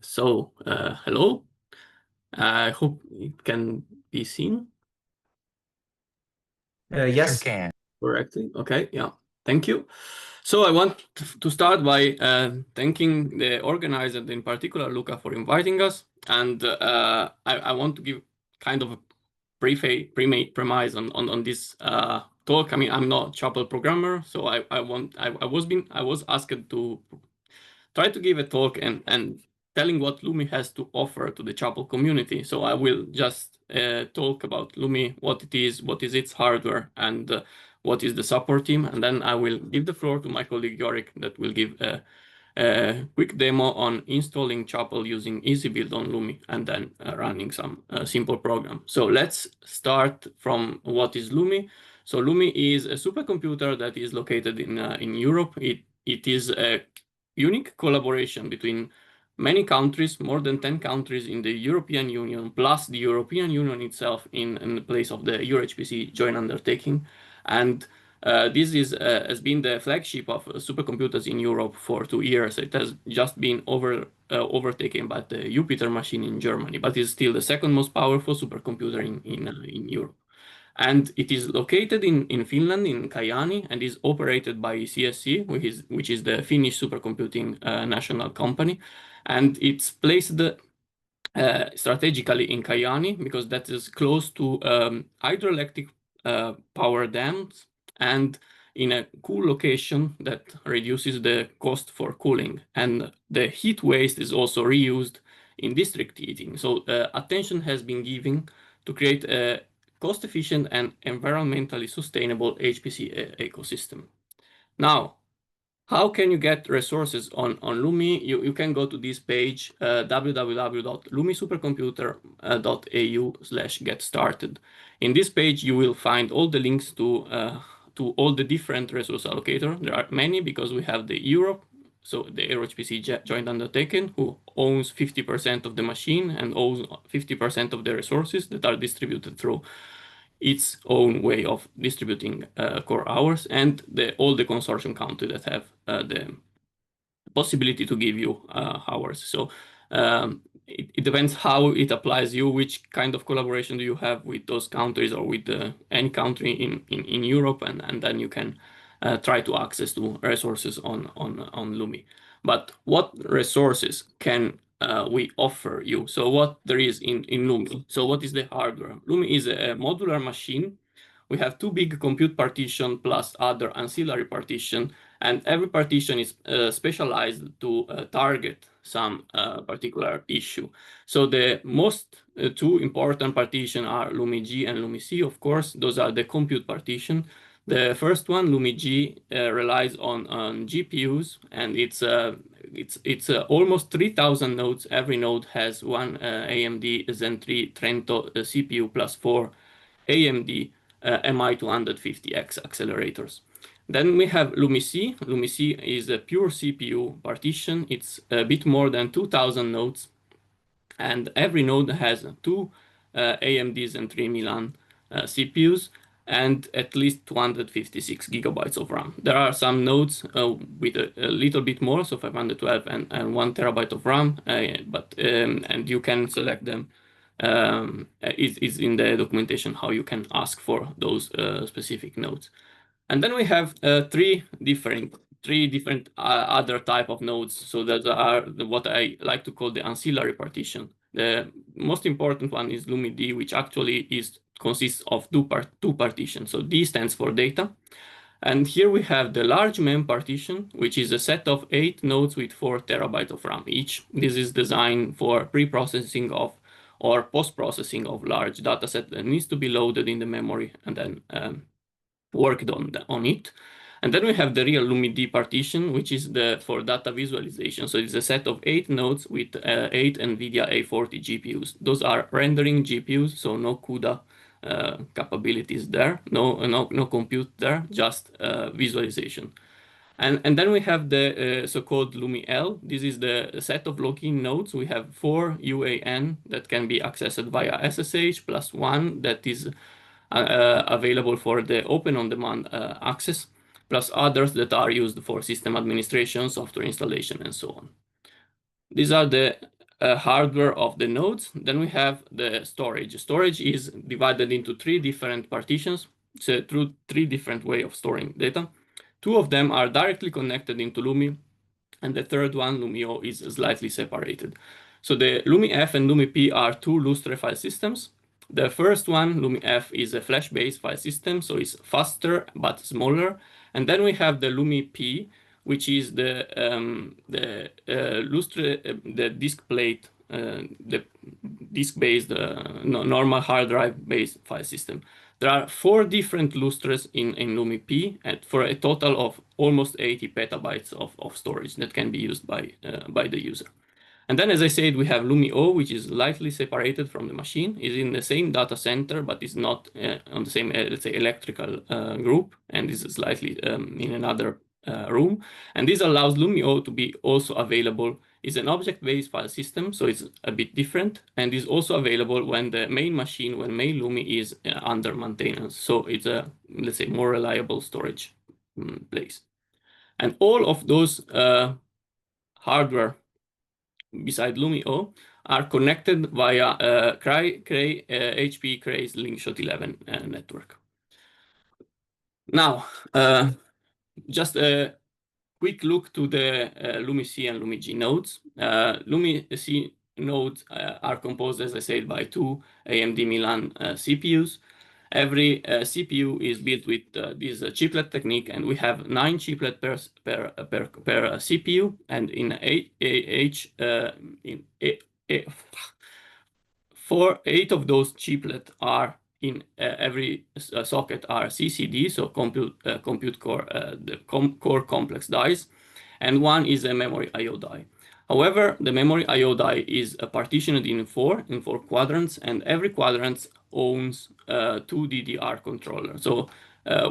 Hello. I hope it can be seen Yes. Sure can. correctly. Okay, yeah. Thank you. So I want to start by thanking the organizer, in particular Luca, for inviting us. And I want to give kind of a premise on this talk. I mean, I'm not Chapel programmer, so I was asked to try to give a talk and telling what LUMI has to offer to the Chapel community. So I will just talk about LUMI, what it is, what is its hardware, and what is the support team. And then I will give the floor to my colleague Jorik that will give a quick demo on installing Chapel using EasyBuild on LUMI and then running some simple program. So let's start from what is LUMI. So LUMI is a supercomputer that is located in Europe. It is a unique collaboration between many countries, more than 10 countries in the European Union, plus the European Union itself in the place of the EuroHPC joint undertaking. And this has been the flagship of supercomputers in Europe for 2 years. It has just been overtaken by the Jupyter machine in Germany, but is still the second most powerful supercomputer in Europe. And it is located in Finland, in Kajaani, and is operated by CSC, which is the Finnish supercomputing national company. And it's placed strategically in Kajaani because that is close to hydroelectric power dams and in a cool location that reduces the cost for cooling. And the heat waste is also reused in district heating. So attention has been given to create a cost-efficient and environmentally sustainable HPC ecosystem. Now, how can you get resources on LUMI? You can go to this page, www.lumisupercomputer.eu/get started. In this page, you will find all the links to all the different resource allocators. There are many because we have the Europe, so the EuroHPC joint undertaking, who owns 50% of the machine and owns 50% of the resources that are distributed through its own way of distributing core hours, and all the consortium countries that have the possibility to give you hours. So it depends how it applies you, which kind of collaboration do you have with those countries or with any country in Europe, and then you can try to access to resources on LUMI. But what resources can we offer you? So what there is in LUMI? So what is the hardware? LUMI is a modular machine. We have 2 big compute partition plus other ancillary partition, and every partition is specialized to target some particular issue. So the most 2 important partition are LUMI-G and LUMI-C, of course. Those are the compute partition. The first one, LUMI-G, relies on GPUs, and it's almost 3,000 nodes. Every node has 1 AMD Zen 3 Trento CPU plus 4 AMD MI250X accelerators. Then we have LUMI-C. LUMI-C is a pure CPU partition. It's a bit more than 2,000 nodes, and every node has 2 AMD Zen 3 Milan CPUs and at least 256 gigabytes of RAM. There are some nodes with a little bit more, so 512 and 1 terabyte of RAM, and you can select them. Is in the documentation how you can ask for those specific nodes. And then we have 3 different other type of nodes. So that are what I like to call the ancillary partition. The most important one is LUMI-D, which actually consists of 2 partitions. So D stands for data. And here we have the large mem partition, which is a set of 8 nodes with 4 terabytes of RAM each. This is designed for pre-processing of or post-processing of large dataset that needs to be loaded in the memory and then worked on it. And then we have the real LUMI-D partition, which is for data visualization. So it's a set of 8 nodes with 8 NVIDIA A40 GPUs. Those are rendering GPUs, so no CUDA capabilities there, no compute there, just visualization. And then we have the so-called LUMI-L. This is the set of login nodes. We have 4 UAN that can be accessed via SSH plus 1 that is available for the open on-demand access, plus others that are used for system administration, software installation, and so on. These are the hardware of the nodes. Then we have the storage. Storage is divided into 3 different partitions, so through 3 different ways of storing data. 2 of them are directly connected into LUMI, and the third one, LUMI-O, is slightly separated. So the LUMI-F and LUMI-P are 2 Lustre file systems. The first one, LUMI-F, is a flash-based file system, so it's faster but smaller. And then we have the LUMI-P, which is the Lustre, the disk plate, the disk-based, normal hard drive-based file system. There are 4 different lustres in LUMI-P for a total of almost 80 petabytes of storage that can be used by the user. And then, as I said, we have LUMI-O, which is slightly separated from the machine, is in the same data center, but is not on the same, let's say, electrical group, and is slightly in another room. And this allows LUMI-O to be also available. It's an object-based file system, so it's a bit different, and is also available when the main machine, when main LUMI is under maintenance. So it's a, let's say, more reliable storage place. And all of those hardware beside LUMI-O are connected via HP Cray Slingshot 11 network. Now, just a quick look to the LUMI-C and LUMI-G nodes. LUMI-C nodes are composed, as I said, by 2 AMD Milan CPUs. Every CPU is built with this chiplet technique, and we have 9 chiplets per CPU, and in eight of those chiplets are in every socket are CCD, so compute core, the core complex dies, and 1 is a memory I/O die. However, the memory I/O die is partitioned in 4 quadrants, and every quadrant owns 2 DDR controllers. So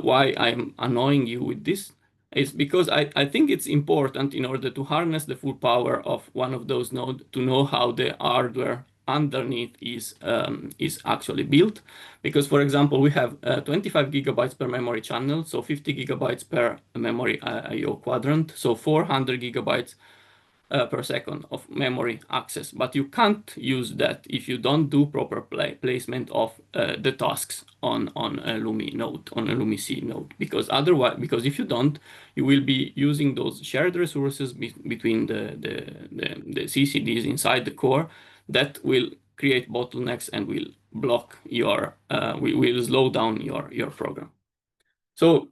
why I'm annoying you with this is because I think it's important, in order to harness the full power of one of those nodes, to know how the hardware underneath is actually built. Because, for example, we have 25 gigabytes per memory channel, so 50 gigabytes per memory I/O quadrant, so 400 gigabytes per second of memory access. But you can't use that if you don't do proper placement of the tasks on a LUMI node, on a LUMI-C node. Because otherwise, because if you don't, you will be using those shared resources between the CCDs inside the core that will create bottlenecks and will block your, will slow down your program. So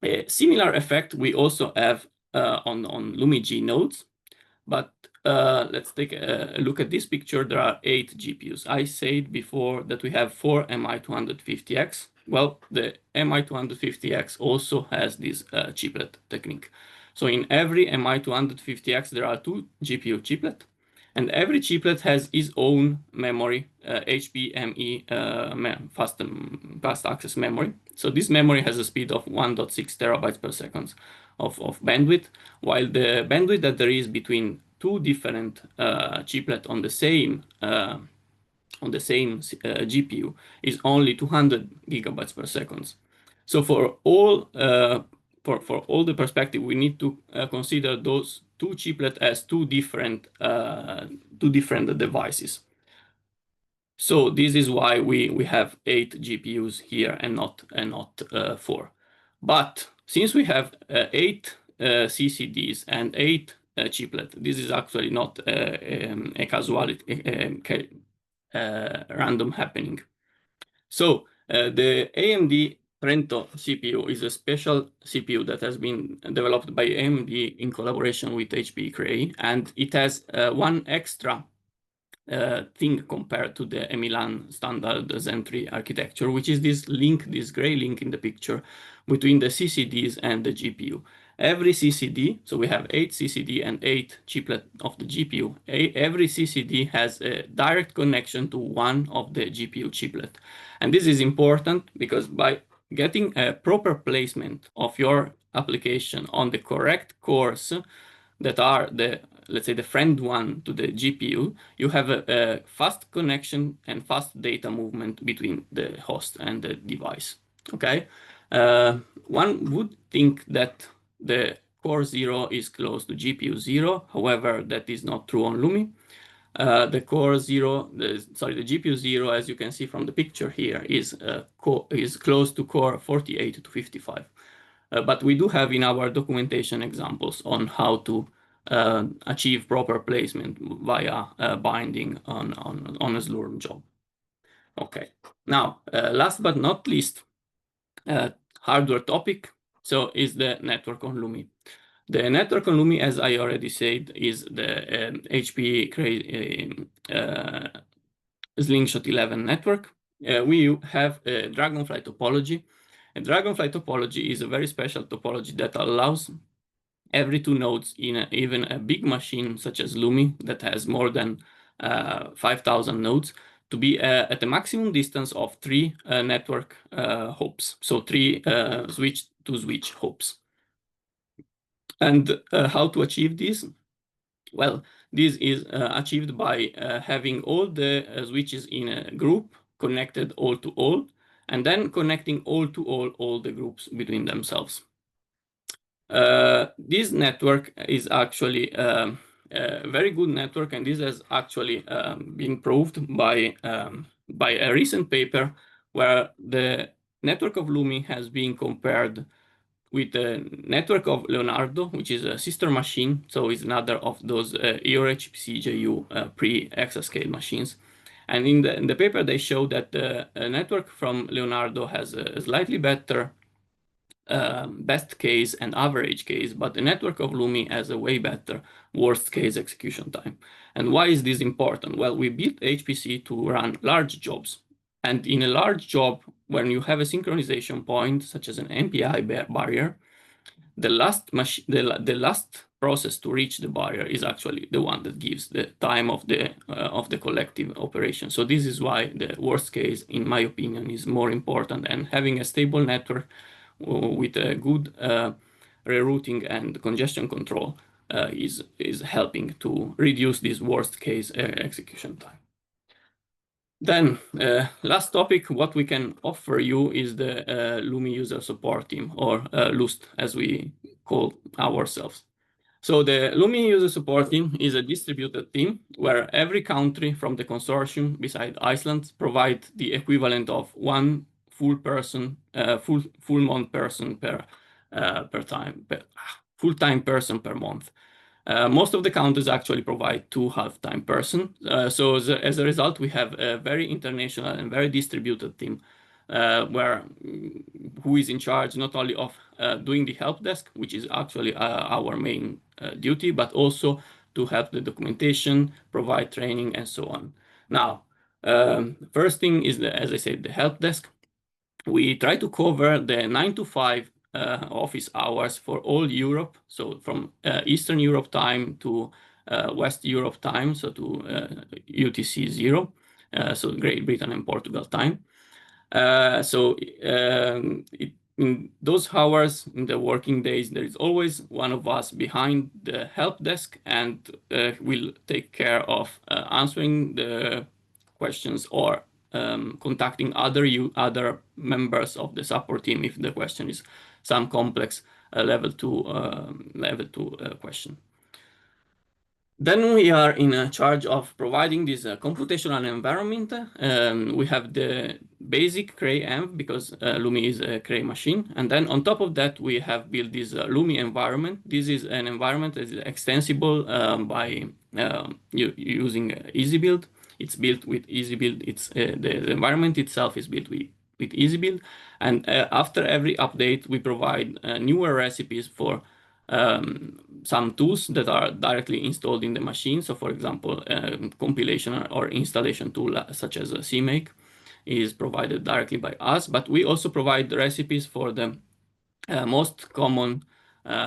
a similar effect we also have on LUMI-G nodes. But let's take a look at this picture. There are 8 GPUs. I said before that we have 4 MI250X. Well, the MI250X also has this chiplet technique. So in every MI250X, there are 2 GPU chiplets, and every chiplet has its own memory, HBME fast access memory. So this memory has a speed of 1.6 terabytes per second of bandwidth, while the bandwidth that there is between 2 different chiplets on the same GPU is only 200 gigabytes per second. So for all the perspective, we need to consider those 2 chiplets as 2 different devices. So this is why we have 8 GPUs here and not 4. But since we have 8 CCDs and 8 chiplets, this is actually not a casuality, random happening. So the AMD Trento CPU is a special CPU that has been developed by AMD in collaboration with HP Cray, and it has one extra thing compared to the Milan standard Zen 3 architecture, which is this link, this gray link in the picture between the CCDs and the GPU. Every CCD, so we have 8 CCD and 8 chiplet of the GPU. Every CCD has a direct connection to one of the GPU chiplet. And this is important because by getting a proper placement of your application on the correct cores that are the, let's say, the friend one to the GPU, you have a fast connection and fast data movement between the host and the device. Okay, one would think that the core 0 is close to GPU 0. However, that is not true on LUMI. The core 0, the GPU 0, as you can see from the picture here, is close to core 48 to 55. But we do have in our documentation examples on how to achieve proper placement via binding on a Slurm job. Okay, now last but not least, hardware topic, so is the network on LUMI. The network on LUMI, as I already said, is the HP Slingshot 11 network. We have a Dragonfly topology. A Dragonfly topology is a very special topology that allows every 2 nodes in even a big machine such as LUMI that has more than 5,000 nodes to be at a maximum distance of 3 network hops, so 3 switch-to-switch hops. And how to achieve this? Well, this is achieved by having all the switches in a group connected all to all, and then connecting all to all the groups between themselves. This network is actually a very good network, and this has actually been proved by a recent paper where the network of LUMI has been compared with the network of Leonardo, which is a sister machine. So it's another of those EOHPC-JU pre-exascale machines. And in the paper, they show that the network from Leonardo has a slightly better best case and average case, but the network of LUMI has a way better worst case execution time. And why is this important? Well, we built HPC to run large jobs. And in a large job, when you have a synchronization point, such as an MPI barrier, the last process to reach the barrier is actually the one that gives the time of the collective operation. So this is why the worst case, in my opinion, is more important. And having a stable network with a good rerouting and congestion control is helping to reduce this worst case execution time. Then last topic, what we can offer you is the LUMI user support team, or LUST as we call ourselves. So the LUMI user support team is a distributed team where every country from the consortium, beside Iceland, provide the equivalent of 1 full-time person per month. Most of the countries actually provide 2 half-time person. So as a result, we have a very international and very distributed team who is in charge not only of doing the help desk, which is actually our main duty, but also to help the documentation, provide training, and so on. Now, first thing is, as I said, the help desk. We try to cover the 9 to 5 office hours for all Europe, so from Eastern Europe time to West Europe time, so to UTC 0, so Great Britain and Portugal time. In those hours, in the working days, there is always one of us behind the help desk, and will take care of answering the questions or contacting other members of the support team if the question is some complex level 2 question. Then we are in charge of providing this computational environment. We have the basic Cray env because LUMI is a Cray machine. And then on top of that, we have built this LUMI environment. This is an environment that is extensible by using EasyBuild. It's built with EasyBuild. The environment itself is built with EasyBuild. And after every update, we provide newer recipes for some tools that are directly installed in the machine. So for example, compilation or installation tool such as CMake is provided directly by us, but we also provide recipes for the most common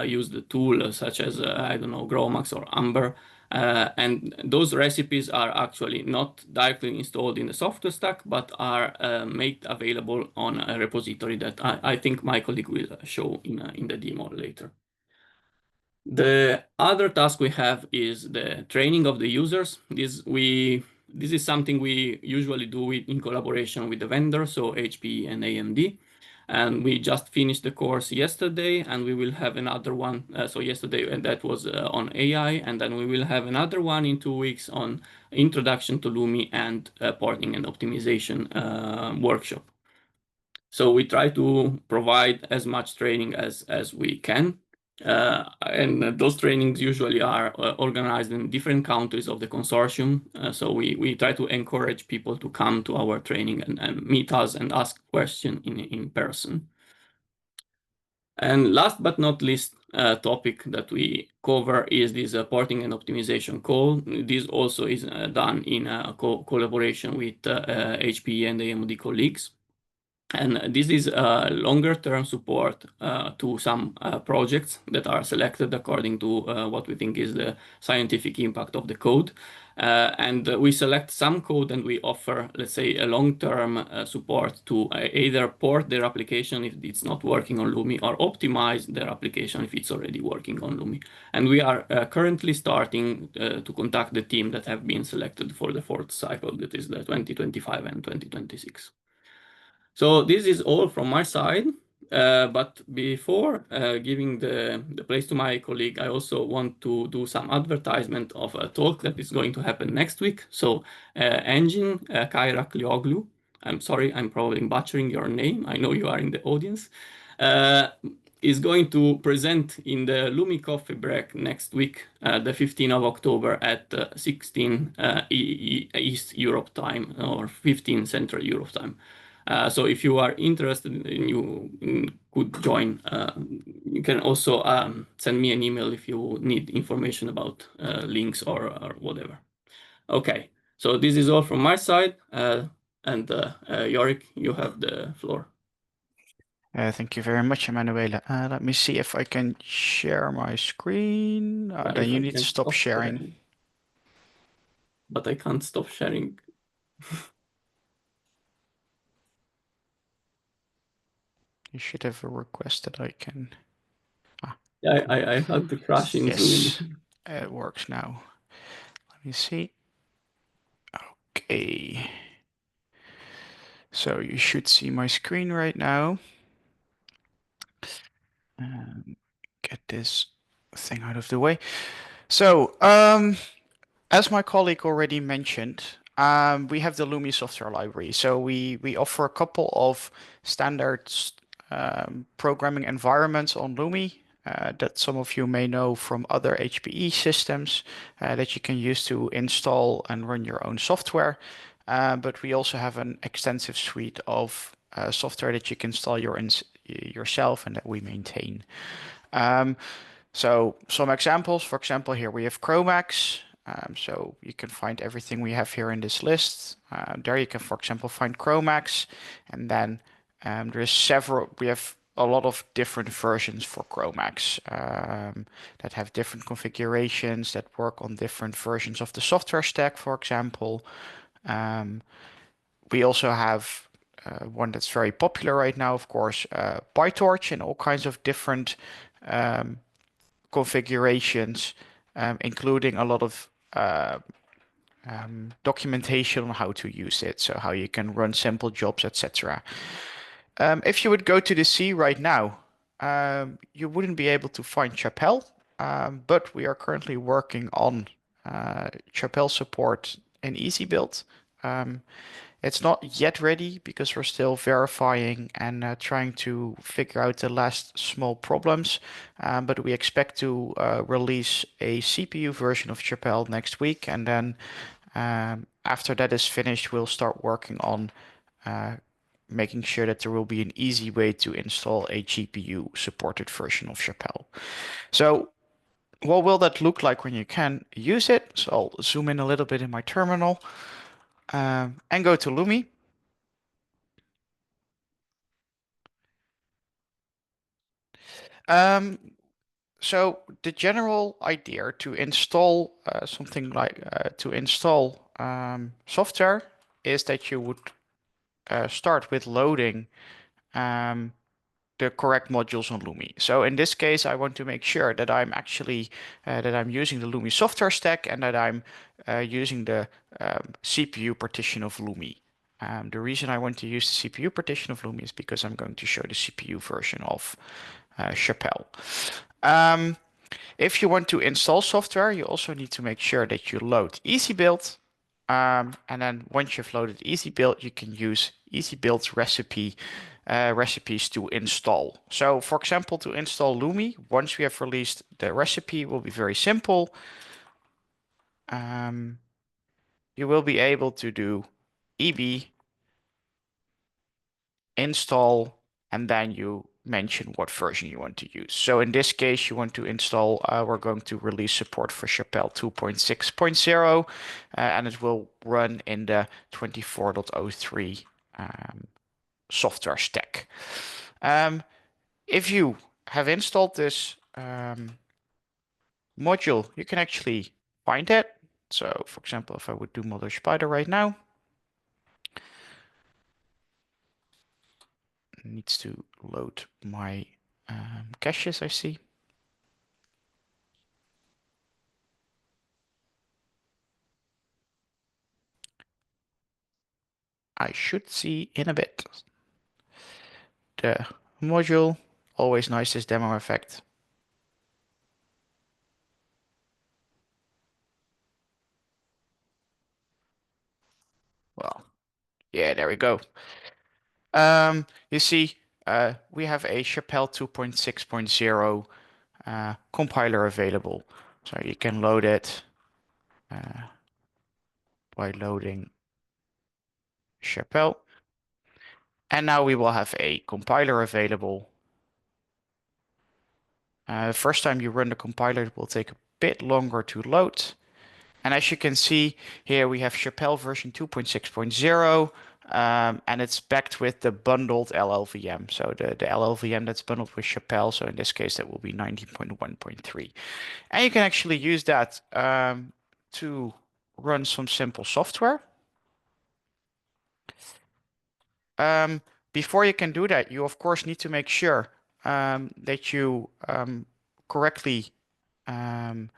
used tool such as, I don't know, Gromax or Amber. And those recipes are actually not directly installed in the software stack, but are made available on a repository that I think my colleague will show in the demo later. The other task we have is the training of the users. This is something we usually do in collaboration with the vendor, so HP and AMD. And we just finished the course yesterday, and we will have another one. So yesterday, and that was on AI, and then we will have another one in 2 weeks on Introduction to LUMI and Porting and Optimization workshop. So we try to provide as much training as we can. And those trainings usually are organized in different countries of the consortium. So we try to encourage people to come to our training and meet us and ask questions in person. And last but not least, topic that we cover is this porting and optimization call. This also is done in collaboration with HPE and AMD colleagues. And this is longer term support to some projects that are selected according to what we think is the scientific impact of the code. And we select some code and we offer, let's say, a long-term support to either port their application if it's not working on LUMI, or optimize their application if it's already working on LUMI. And we are currently starting to contact the team that have been selected for the fourth cycle, that is the 2025 and 2026. So this is all from my side. But before giving the place to my colleague, I also want to do some advertisement of a talk that is going to happen next week. So Engin Kairaklioglu, I'm sorry, I'm probably butchering your name. I know you are in the audience. Is going to present in the LUMI coffee break next week, the 15th of October at 16 East Europe time, or 15 Central Europe time. So if you are interested and you could join, you can also send me an email if you need information about links or whatever. Okay, so this is all from my side. And Jorik, you have the floor. Thank you very much, Emanuele. Let me see if I can share my screen. Then you need to stop sharing. But I can't stop sharing. You should have a request that I can. Yeah, I had to crash in Yes, Zoom. it works now. Let me see. Okay. So you should see my screen right now. Get this thing out of the way. So, as my colleague already mentioned, we have the LUMI software library. So we offer a couple of standard programming environments on LUMI that some of you may know from other HPE systems that you can use to install and run your own software. But we also have an extensive suite of software that you can install yourself and that we maintain. So some examples, for example, here we have Chromax. So you can find everything we have here in this list. There you can, for example, find Chromax, and then we have a lot of different versions for Chromax that have different configurations that work on different versions of the software stack, for example. We also have one that's very popular right now, of course, PyTorch, and all kinds of different configurations, including a lot of documentation on how to use it, so how you can run simple jobs, etc. If you would go to the C right now, you wouldn't be able to find Chapel, but we are currently working on Chapel support in EasyBuild. It's not yet ready because we're still verifying and trying to figure out the last small problems. But we expect to release a CPU version of Chapel next week. And then after that is finished, we'll start working on making sure that there will be an easy way to install a GPU supported version of Chapel. So what will that look like when you can use it? So I'll zoom in a little bit in my terminal and go to LUMI. So the general idea to install something like software is that you would start with loading the correct modules on LUMI. So in this case, I want to make sure that I'm actually that I'm using the LUMI software stack and that I'm using the CPU partition of LUMI. The reason I want to use the CPU partition of LUMI is because I'm going to show the CPU version of Chapel. If you want to install software, you also need to make sure that you load EasyBuild. And then once you've loaded EasyBuild, you can use EasyBuild's recipes to install. So for example, to install Lumi, once we have released the recipe, it will be very simple. You will be able to do EB install, and then you mention what version you want to use. So in this case, you want to install, we're going to release support for Chapel 2.6.0, and it will run in the 24.03 software stack. If you have installed this module, you can actually find it. So for example, if I would do Mother Spider right now, it needs to load my caches, I see. I should see in a bit. The module, always nice, this demo effect. Well, yeah, there we go. You see, we have a Chapel 2.6.0 compiler available. So you can load it by loading Chapel. And now we will have a compiler available. The first time you run the compiler, it will take a bit longer to load. And as you can see here, we have Chapel version 2.6.0, and it's backed with the bundled LLVM. So the LLVM that's bundled with Chapel. So in this case, that will be 19.1.3. And you can actually use that to run some simple software. Before you can do that, you of course need to make sure that you correctly have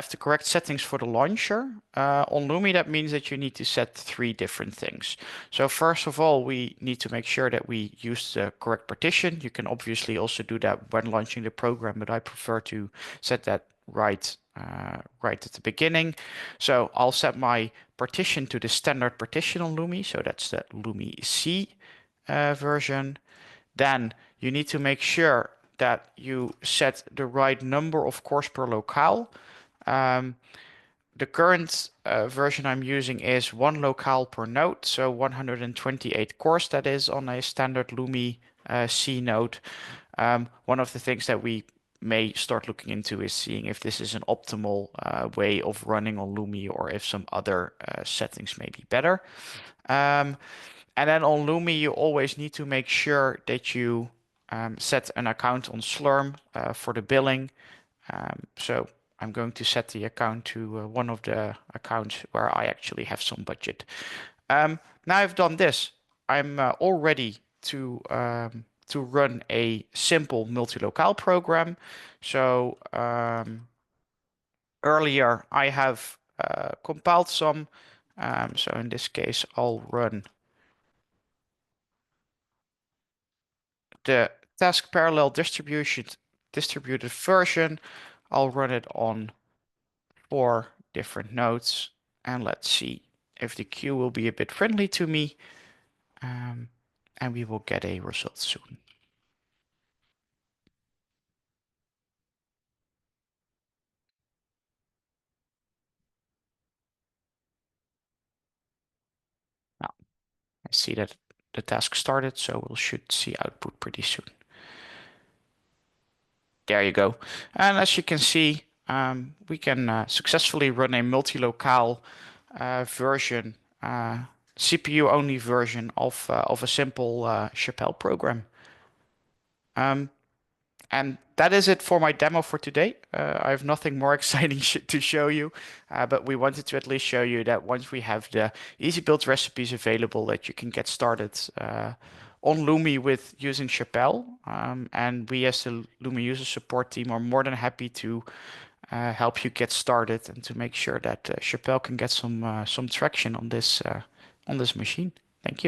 the correct settings for the launcher. On Lumi, that means that you need to set 3 different things. So first of all, we need to make sure that we use the correct partition. You can obviously also do that when launching the program, but I prefer to set that right at the beginning. So I'll set my partition to the standard partition on Lumi. So that's the LUMI-C version. Then you need to make sure that you set the right number of cores per locale. The current version I'm using is 1 locale per node, so 128 cores that is on a standard LUMI-C node. One of the things that we may start looking into is seeing if this is an optimal way of running on Lumi or if some other settings may be better. And then on Lumi, you always need to make sure that you set an account on Slurm for the billing. So I'm going to set the account to one of the accounts where I actually have some budget. Now I've done this, I'm all ready to run a simple multi-locale program. So earlier I have compiled some. So in this case, I'll run the task parallel distributed version. I'll run it on 4 different nodes, and let's see if the queue will be a bit friendly to me, and we will get a result soon. Now, I see that the task started, so we should see output pretty soon. There you go. And as you can see, we can successfully run a multi-locale version, CPU-only version of a simple Chapel program. And that is it for my demo for today. I have nothing more exciting to show you, but we wanted to at least show you that once we have the easy build recipes available, that you can get started on Lumi with using Chapel. And we as the Lumi user support team are more than happy to help you get started and to make sure that Chapel can get some traction on this machine. Thank you.